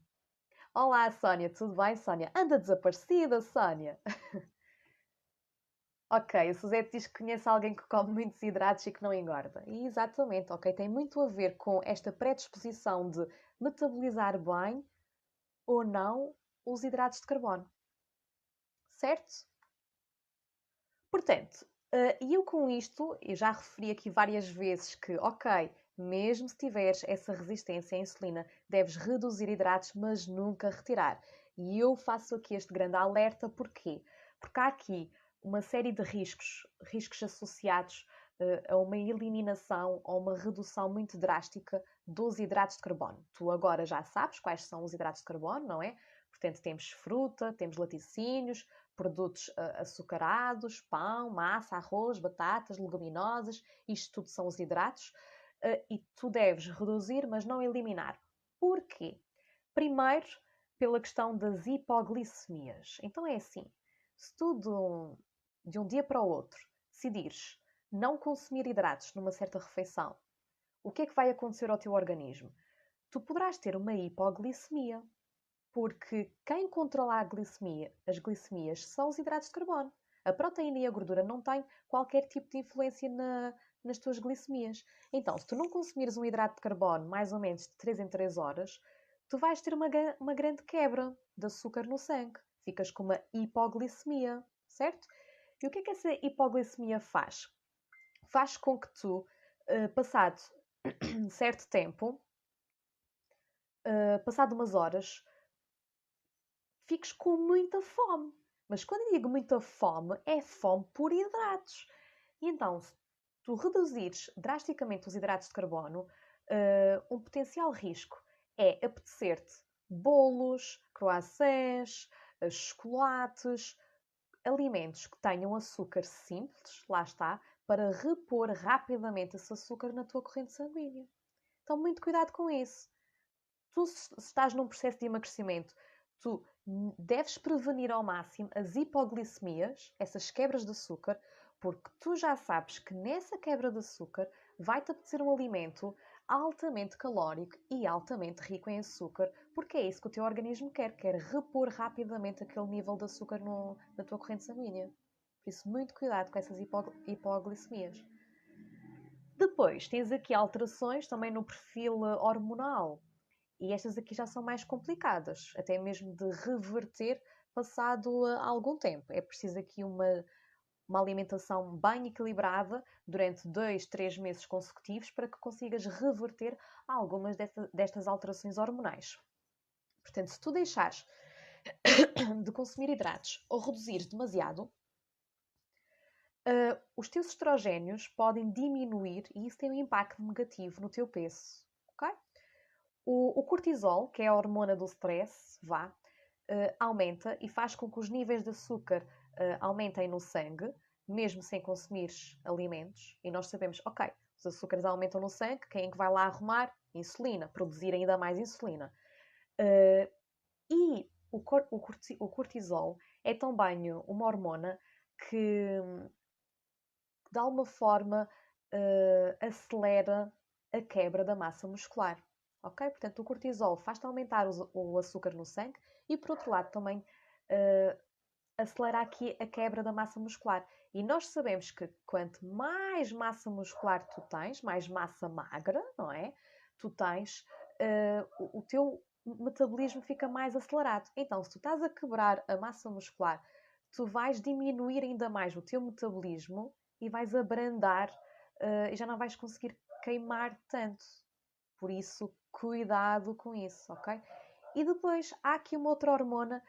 Olá, Sónia, tudo bem, Sónia? Anda desaparecida, Sónia! Ok, o Suzete diz que conhece alguém que come muitos hidratos e que não engorda. E exatamente, ok, tem muito a ver com esta predisposição de metabolizar bem ou não os hidratos de carbono. Certo? Portanto, e eu com isto, eu já referi aqui várias vezes que, ok, mesmo se tiveres essa resistência à insulina, deves reduzir hidratos, mas nunca retirar. E eu faço aqui este grande alerta, porquê? Porque há aqui uma série de riscos associados a uma eliminação ou uma redução muito drástica dos hidratos de carbono. Tu agora já sabes quais são os hidratos de carbono, não é? Portanto, temos fruta, temos laticínios, produtos açucarados, pão, massa, arroz, batatas, leguminosas, isto tudo são os hidratos, e tu deves reduzir, mas não eliminar. Porquê? Primeiro, pela questão das hipoglicemias. Então é assim, se tu de um dia para o outro decidires não consumir hidratos numa certa refeição, o que é que vai acontecer ao teu organismo? Tu poderás ter uma hipoglicemia, porque quem controla as glicemias são os hidratos de carbono. A proteína e a gordura não têm qualquer tipo de influência nas tuas glicemias. Então, se tu não consumires um hidrato de carbono mais ou menos de 3 em 3 horas, tu vais ter uma grande quebra de açúcar no sangue. Ficas com uma hipoglicemia, certo? E o que é que essa hipoglicemia faz? Faz com que tu, passado certo tempo, passado umas horas, fiques com muita fome. Mas quando eu digo muita fome, é fome por hidratos. E então, se tu reduzires drasticamente os hidratos de carbono, um potencial risco é apetecer-te bolos, croissants, chocolates, alimentos que tenham açúcar simples, lá está, para repor rapidamente esse açúcar na tua corrente sanguínea. Então, muito cuidado com isso. Tu, se estás num processo de emagrecimento, tu deves prevenir ao máximo as hipoglicemias, essas quebras de açúcar, porque tu já sabes que nessa quebra de açúcar vai-te apetecer um alimento altamente calórico e altamente rico em açúcar, porque é isso que o teu organismo quer repor rapidamente aquele nível de açúcar na tua corrente sanguínea. Por isso, muito cuidado com essas hipoglicemias. Depois, tens aqui alterações também no perfil hormonal. E estas aqui já são mais complicadas, até mesmo de reverter passado algum tempo. É preciso aqui uma alimentação bem equilibrada durante 2, 3 meses consecutivos para que consigas reverter algumas destas alterações hormonais. Portanto, se tu deixares de consumir hidratos ou reduzir demasiado, os teus estrogénios podem diminuir e isso tem um impacto negativo no teu peso, ok? O cortisol, que é a hormona do stress, aumenta e faz com que os níveis de açúcar aumentem no sangue, mesmo sem consumires alimentos. E nós sabemos, ok, os açúcares aumentam no sangue, quem é que vai lá arrumar? Insulina, produzir ainda mais insulina. E o cortisol é também uma hormona que de alguma forma acelera a quebra da massa muscular. Ok? Portanto, o cortisol faz-te aumentar o açúcar no sangue e, por outro lado, também acelera aqui a quebra da massa muscular. E nós sabemos que quanto mais massa muscular tu tens, mais massa magra, não é? Tu tens, o teu metabolismo fica mais acelerado. Então, se tu estás a quebrar a massa muscular, tu vais diminuir ainda mais o teu metabolismo e vais abrandar e já não vais conseguir queimar tanto. Por isso, cuidado com isso, ok? E depois há aqui uma outra hormona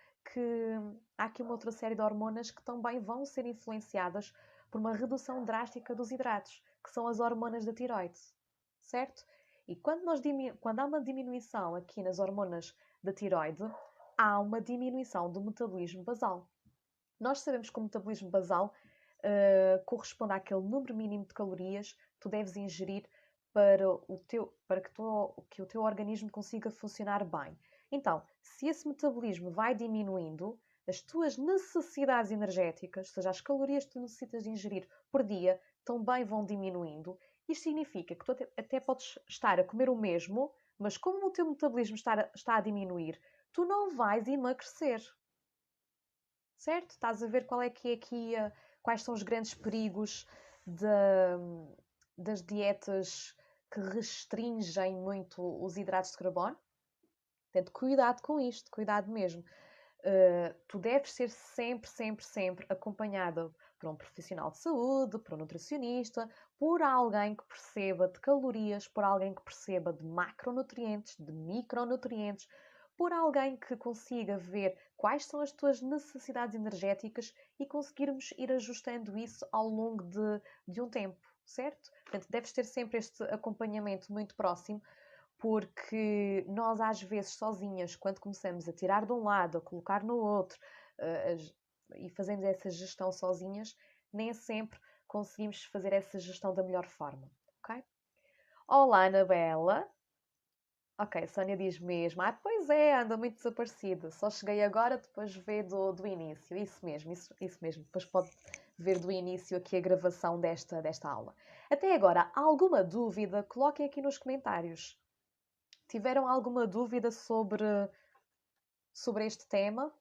há aqui uma outra série de hormonas que também vão ser influenciadas por uma redução drástica dos hidratos, que são as hormonas da tiroide, certo? E quando há uma diminuição aqui nas hormonas da tiroide, há uma diminuição do metabolismo basal. Nós sabemos que o metabolismo basal corresponde àquele número mínimo de calorias que tu deves ingerir para que o teu organismo consiga funcionar bem. Então, se esse metabolismo vai diminuindo, as tuas necessidades energéticas, ou seja, as calorias que tu necessitas de ingerir por dia, também vão diminuindo. Isto significa que tu até podes estar a comer o mesmo, mas como o teu metabolismo está a diminuir, tu não vais emagrecer. Certo? Estás a ver qual é que é aqui, quais são os grandes perigos das dietas que restringem muito os hidratos de carbono? Portanto, cuidado com isto, cuidado mesmo. Tu deves ser sempre acompanhada por um profissional de saúde, por um nutricionista, por alguém que perceba de calorias, por alguém que perceba de macronutrientes, de micronutrientes, por alguém que consiga ver quais são as tuas necessidades energéticas e conseguirmos ir ajustando isso ao longo de um tempo, certo? Portanto, deves ter sempre este acompanhamento muito próximo, porque nós às vezes sozinhas, quando começamos a tirar de um lado, a colocar no outro, e fazemos essa gestão sozinhas, nem sempre conseguimos fazer essa gestão da melhor forma, ok? Olá, Anabela. Ok, Sónia diz mesmo. Pois é, anda muito desaparecida. Só cheguei agora, depois vê do início. Isso mesmo, isso mesmo. Depois pode ver do início aqui a gravação desta aula. Até agora, alguma dúvida? Coloquem aqui nos comentários. Tiveram alguma dúvida sobre este tema?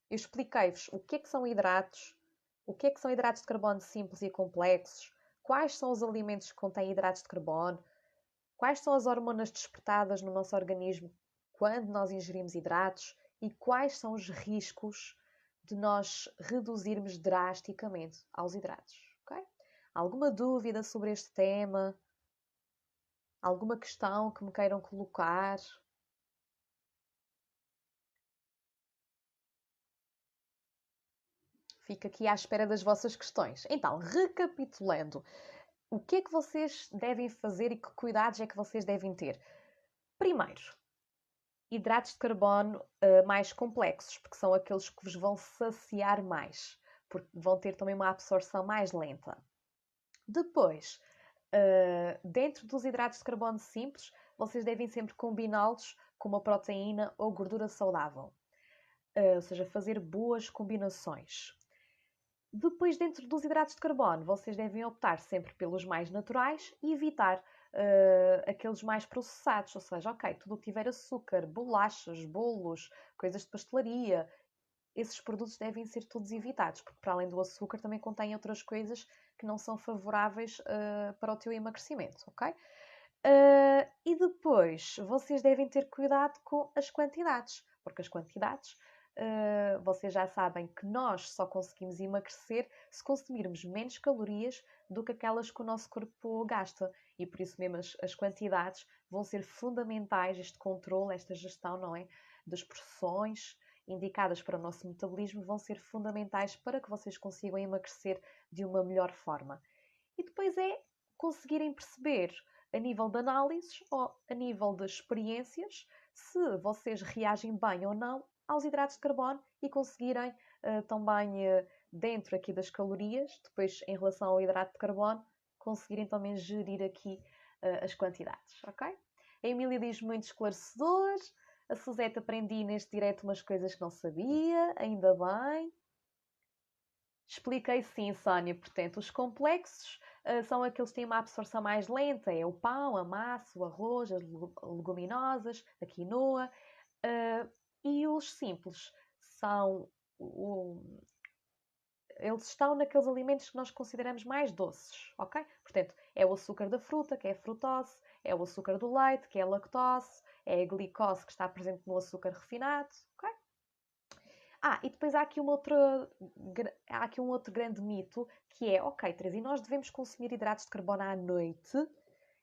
Eu expliquei-vos o que é que são hidratos, o que é que são hidratos de carbono simples e complexos, quais são os alimentos que contêm hidratos de carbono, quais são as hormonas despertadas no nosso organismo quando nós ingerimos hidratos e quais são os riscos de nós reduzirmos drasticamente aos hidratos. Okay? Alguma dúvida sobre este tema? Alguma questão que me queiram colocar? Fico aqui à espera das vossas questões. Então, recapitulando, o que é que vocês devem fazer e que cuidados é que vocês devem ter? Primeiro, hidratos de carbono mais complexos, porque são aqueles que vos vão saciar mais, porque vão ter também uma absorção mais lenta. Depois, dentro dos hidratos de carbono simples, vocês devem sempre combiná-los com uma proteína ou gordura saudável. Ou seja, fazer boas combinações. Depois, dentro dos hidratos de carbono, vocês devem optar sempre pelos mais naturais e evitar aqueles mais processados, ou seja, ok, tudo o que tiver açúcar, bolachas, bolos, coisas de pastelaria, esses produtos devem ser todos evitados, porque para além do açúcar também contém outras coisas que não são favoráveis para o teu emagrecimento, ok? E depois, vocês devem ter cuidado com as quantidades, porque as quantidades vocês já sabem que nós só conseguimos emagrecer se consumirmos menos calorias do que aquelas que o nosso corpo gasta. E por isso mesmo as quantidades vão ser fundamentais, este controle, esta gestão, não é? Das porções indicadas para o nosso metabolismo vão ser fundamentais para que vocês consigam emagrecer de uma melhor forma. E depois é conseguirem perceber, a nível de análises ou a nível de experiências, se vocês reagem bem ou não aos hidratos de carbono e conseguirem também, dentro aqui das calorias, depois em relação ao hidrato de carbono, conseguirem também gerir aqui as quantidades, ok? A Emília diz muito esclarecedor. A Suzete, aprendi neste direto umas coisas que não sabia, ainda bem. Expliquei sim, Sónia. Portanto, os complexos são aqueles que têm uma absorção mais lenta. É o pão, a massa, o arroz, as leguminosas, a quinoa. E os simples são... eles estão naqueles alimentos que nós consideramos mais doces, ok? Portanto, é o açúcar da fruta, que é a frutose, é o açúcar do leite, que é a lactose, é a glicose, que está presente no açúcar refinado, ok? E depois há aqui um outro grande mito, que é, ok, Teresa, e nós devemos consumir hidratos de carbono à noite?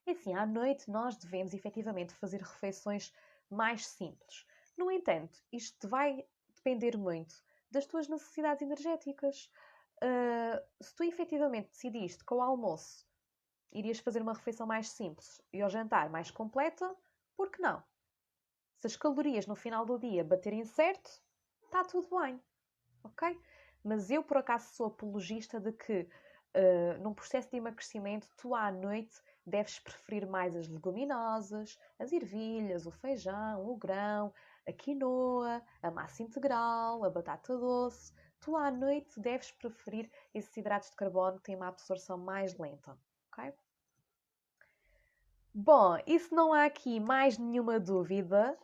É assim, à noite nós devemos efetivamente fazer refeições mais simples. No entanto, isto vai depender muito das tuas necessidades energéticas. Se tu efetivamente decidiste que ao almoço irias fazer uma refeição mais simples e ao jantar mais completa, por que não? Se as calorias no final do dia baterem certo, está tudo bem, ok? Mas eu, por acaso, sou apologista de que num processo de emagrecimento, tu à noite deves preferir mais as leguminosas, as ervilhas, o feijão, o grão, a quinoa, a massa integral, a batata doce. Tu à noite deves preferir esses hidratos de carbono que têm uma absorção mais lenta, ok? Bom, e se não há aqui mais nenhuma dúvida,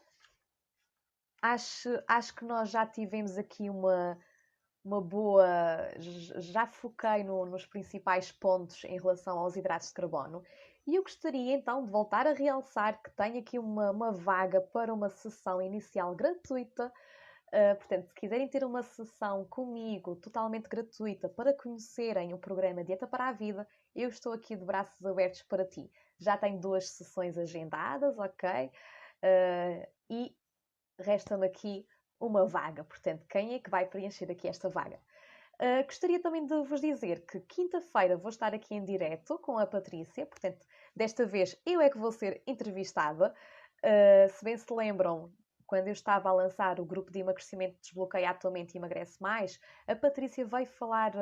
acho que nós já tivemos aqui uma boa... Já foquei nos principais pontos em relação aos hidratos de carbono. E eu gostaria então de voltar a realçar que tenho aqui uma vaga para uma sessão inicial gratuita. Portanto, se quiserem ter uma sessão comigo totalmente gratuita para conhecerem o programa Dieta para a Vida, eu estou aqui de braços abertos para ti. Já tenho 2 sessões agendadas, ok? E resta-me aqui uma vaga. Portanto, quem é que vai preencher aqui esta vaga? Gostaria também de vos dizer que quinta-feira vou estar aqui em direto com a Patrícia. Portanto, desta vez eu é que vou ser entrevistada. Se bem se lembram, quando eu estava a lançar o grupo de emagrecimento Desbloqueia a Tua Mente e Emagrece Mais, a Patrícia veio falar,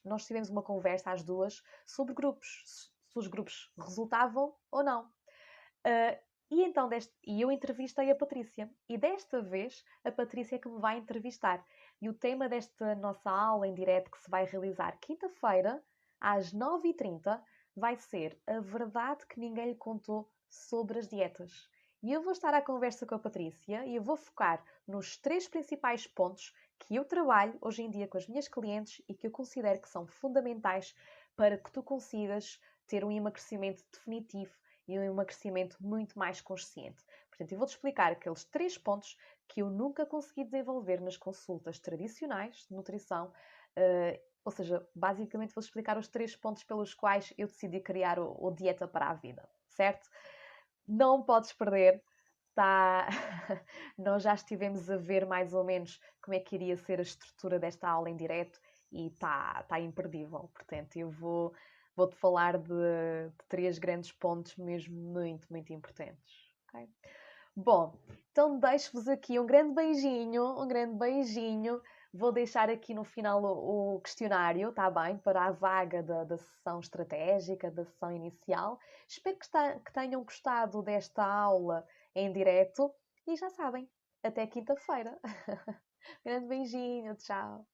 nós tivemos uma conversa às duas sobre grupos, se os grupos resultavam ou não. E então eu entrevistei a Patrícia. E desta vez a Patrícia é que me vai entrevistar. E o tema desta nossa aula em direto que se vai realizar quinta-feira, às 9h30, vai ser a verdade que ninguém lhe contou sobre as dietas. E eu vou estar à conversa com a Patrícia e eu vou focar nos 3 principais pontos que eu trabalho hoje em dia com as minhas clientes e que eu considero que são fundamentais para que tu consigas ter um emagrecimento definitivo e um emagrecimento muito mais consciente. Portanto, eu vou-te explicar aqueles 3 pontos que eu nunca consegui desenvolver nas consultas tradicionais de nutrição. Ou seja, basicamente vou-te explicar os 3 pontos pelos quais eu decidi criar o Dieta para a Vida, certo? Não podes perder. Nós já estivemos a ver mais ou menos como é que iria ser a estrutura desta aula em direto e está imperdível. Portanto, eu vou-te falar de 3 grandes pontos mesmo muito, muito importantes. Okay? Bom, então deixo-vos aqui um grande beijinho. Vou deixar aqui no final o questionário, está bem? Para a vaga da sessão estratégica, da sessão inicial. Espero que tenham gostado desta aula em direto e já sabem, até quinta-feira. Grande beijinho, tchau!